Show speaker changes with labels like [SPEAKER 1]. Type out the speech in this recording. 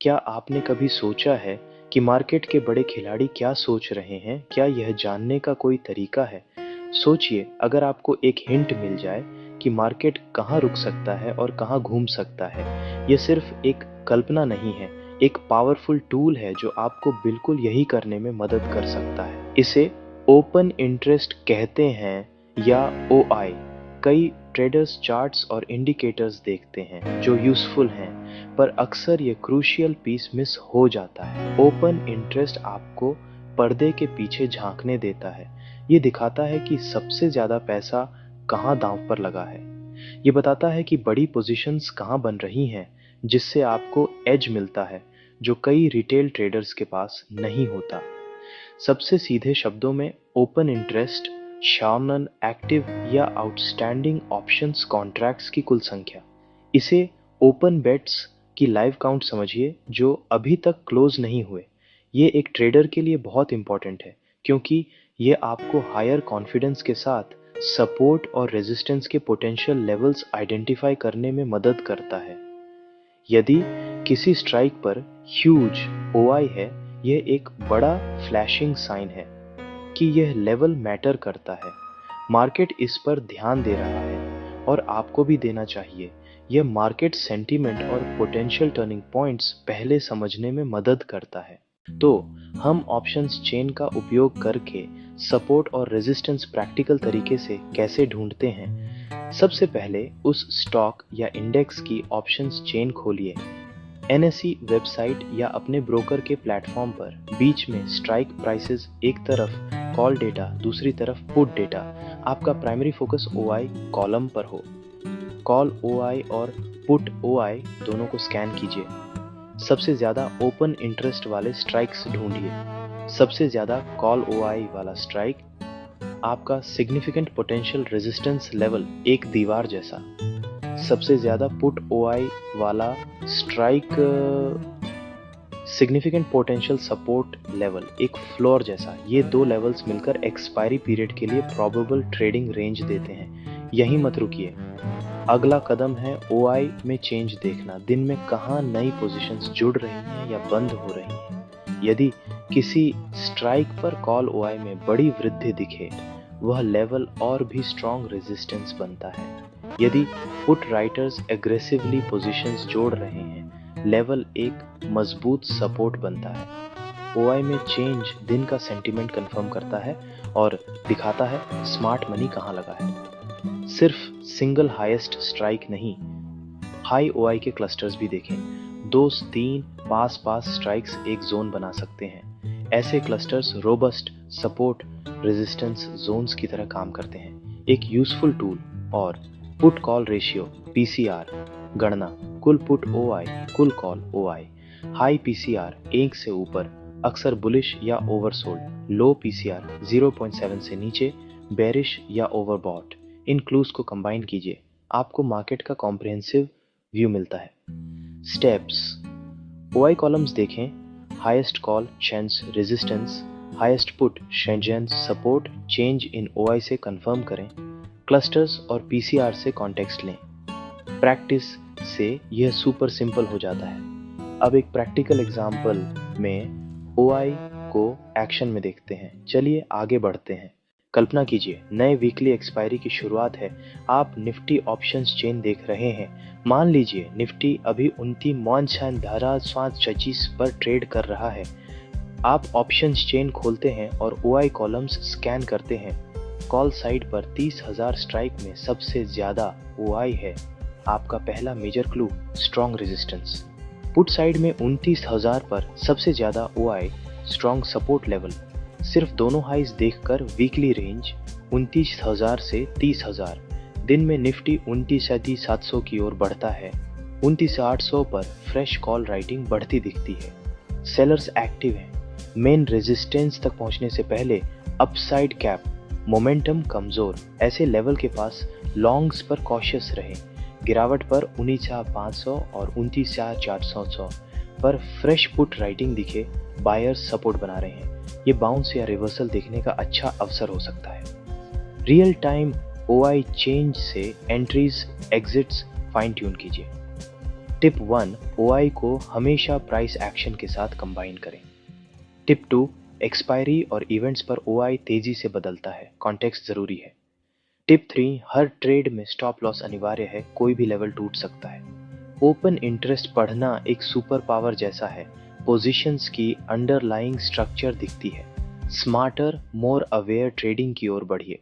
[SPEAKER 1] क्या आपने कभी सोचा है कि मार्केट के बड़े खिलाड़ी क्या सोच रहे हैं? क्या यह जानने का कोई तरीका है? सोचिए, अगर आपको एक हिंट मिल जाए कि मार्केट कहाँ रुक सकता है और कहाँ घूम सकता है। यह सिर्फ एक कल्पना नहीं है, एक पावरफुल टूल है जो आपको बिल्कुल यही करने में मदद कर सकता है। इसे ओपन इंटरेस्ट कहते हैं या ओआई। कई ट्रेडर्स चार्ट्स और इंडिकेटर्स देखते हैं जो यूजफुल हैं, पर अक्सर ये क्रूशियल पीस मिस हो जाता है। ओपन इंटरेस्ट आपको पर्दे के पीछे झांकने देता है। ये दिखाता है कि सबसे ज्यादा पैसा कहाँ दांव पर लगा है। ये बताता है कि बड़ी पोजीशंस कहाँ बन रही हैं, जिससे आपको एज मिलता है जो कई रिटेल ट्रेडर्स के पास नहीं होता। सबसे सीधे शब्दों में ओपन इंटरेस्ट शॉर्नन एक्टिव या आउटस्टैंडिंग ऑप्शंस कॉन्ट्रैक्ट्स की कुल संख्या। इसे ओपन बेट्स की लाइव काउंट समझिए जो अभी तक क्लोज नहीं हुए। ये एक ट्रेडर के लिए बहुत इंपॉर्टेंट है क्योंकि ये आपको हायर कॉन्फिडेंस के साथ सपोर्ट और रेजिस्टेंस के पोटेंशियल लेवल्स आइडेंटिफाई करने में मदद करता है। यदि किसी स्ट्राइक पर ह्यूज ओआई है, यह एक बड़ा फ्लैशिंग साइन है कि यह लेवल मैटर करता है। मार्केट इस पर ध्यान दे रहा है और आपको भी देना चाहिए। यह मार्केट सेंटीमेंट और पोटेंशियल टर्निंग पॉइंट्स पहले समझने में मदद करता है। तो हम ऑप्शंस चेन का उपयोग करके सपोर्ट और रेजिस्टेंस प्रैक्टिकल तरीके से कैसे ढूंढते हैं। सबसे पहले उस स्टॉक या इंडेक्स की ऑप्शंस चेन खोलिए। एनएसई वेबसाइट या अपने ब्रोकर के प्लेटफॉर्म पर बीच में स्ट्राइक प्राइसेस एक तरफ, कॉल डेटा दूसरी तरफ पुट डेटा। आपका प्राइमरी फोकस ओआई कॉलम पर हो। कॉल ओआई और पुट ओआई दोनों को स्कैन कीजिए। सबसे ज्यादा ओपन इंटरेस्ट वाले स्ट्राइक्स ढूंढिए। सबसे ज्यादा कॉल ओआई वाला स्ट्राइक आपका सिग्निफिकेंट पोटेंशियल रेजिस्टेंस लेवल, एक दीवार जैसा। सबसे ज्यादा पुट ओआई वाला strike significant potential support level, एक फ्लोर जैसा। ये दो लेवल्स मिलकर एक्सपायरी पीरियड के लिए प्रोबेबल ट्रेडिंग रेंज देते हैं। यही मत रुकिए। अगला कदम है ओआई में चेंज देखना। दिन में कहाँ नई पोजीशंस जुड़ रही हैं या बंद हो रही हैं। यदि किसी स्ट्राइक पर कॉल ओआई में बड़ी वृद्धि दिखे, वह लेवल और भी स्ट्रॉन्ग रेजिस्टेंस बनता है। यदि पुट राइटर्स एग्रेसिवली पोजीशंस जोड़ रहे हैं, लेवल एक मजबूत सपोर्ट बनता है। ओआई में चेंज दिन का सेंटीमेंट कंफर्म करता है और दिखाता है स्मार्ट मनी कहाँ लगा है। सिर्फ सिंगल हाईएस्ट स्ट्राइक नहीं, हाई ओआई के क्लस्टर्स भी देखें। 2-3 पास स्ट्राइक्स एक जोन बना सकते हैं। ऐसे clusters robust support resistance zones की तरह काम करते हैं। एक यूजफुल टूल और पुट कॉल रेशियो पीसीआर गणना, कुल पुट ओआई कुल कॉल ओआई। हाई पीसीआर 1 से ऊपर अक्सर बुलिश या ओवरसोल्ड, लो पीसीआर 0.7 से नीचे बेरिश या ओवरबॉट। इन क्लूज को कंबाइन कीजिए, आपको मार्केट का कॉम्प्रिहेंसिव व्यू मिलता है। स्टेप्स, ओआई कॉलम्स देखें। Highest call chains resistance, highest put changes support, change in OI से कंफर्म करें। क्लस्टर्स और पीसीआर से कॉन्टेक्स्ट लें। प्रैक्टिस से यह सुपर सिंपल हो जाता है। अब एक प्रैक्टिकल एग्जांपल में ओआई को एक्शन में देखते हैं। चलिए आगे बढ़ते हैं। कल्पना कीजिए, नए वीकली एक्सपायरी की शुरुआत है। आप निफ्टी ऑप्शंस चेन देख रहे हैं। मान लीजिए निफ्टी अभी 29,525 पर ट्रेड कर रहा है। आप ऑप्शंस चेन खोलते हैं और ओआई कॉलम्स स्कैन करते हैं। कॉल साइड पर 30,000 स्ट्राइक में सबसे ज्यादा ओआई है। आपका पहला major clue strong resistance. Put side में 29,000 पर सबसे ज्यादा ओआई, स्ट्रॉन्ग सपोर्ट लेवल। सिर्फ दोनों हाइज देखकर वीकली रेंज 29,000 से 30,000। दिन में निफ्टी 29,700 की ओर बढ़ता है। 29,800 पर फ्रेश कॉल राइटिंग बढ़ती दिखती है। सेलर्स एक्टिव हैं। मेन रेजिस्टेंस तक पहुंचने से पहले अपसाइड कैप, मोमेंटम कमजोर। ऐसे लेवल के पास लॉन्ग्स पर कॉशियस रहें। गिरावट पर 29,500 और 29,400 पर फ्रेश पुट राइटिंग दिखे, बायर्स सपोर्ट बना रहे हैं। ये बाउंस या रिवर्सल देखने का अच्छा अवसर हो सकता है। रियल टाइम ओआई चेंज से एंट्रीज एग्जिट्स फाइन ट्यून कीजिए। टिप 1, ओआई को हमेशा प्राइस एक्शन के साथ कंबाइन करें। टिप 2, एक्सपायरी और इवेंट्स पर ओआई तेजी से बदलता है, कॉन्टेक्स्ट जरूरी है। टिप 3, हर ट्रेड में स्टॉप लॉस अनिवार्य है, कोई भी लेवल टूट सकता है। ओपन इंटरेस्ट पढ़ना एक सुपर पावर जैसा है, पोजीशंस की अंडरलाइंग स्ट्रक्चर दिखती है। स्मार्टर, मोर अवेयर ट्रेडिंग की ओर बढ़िए।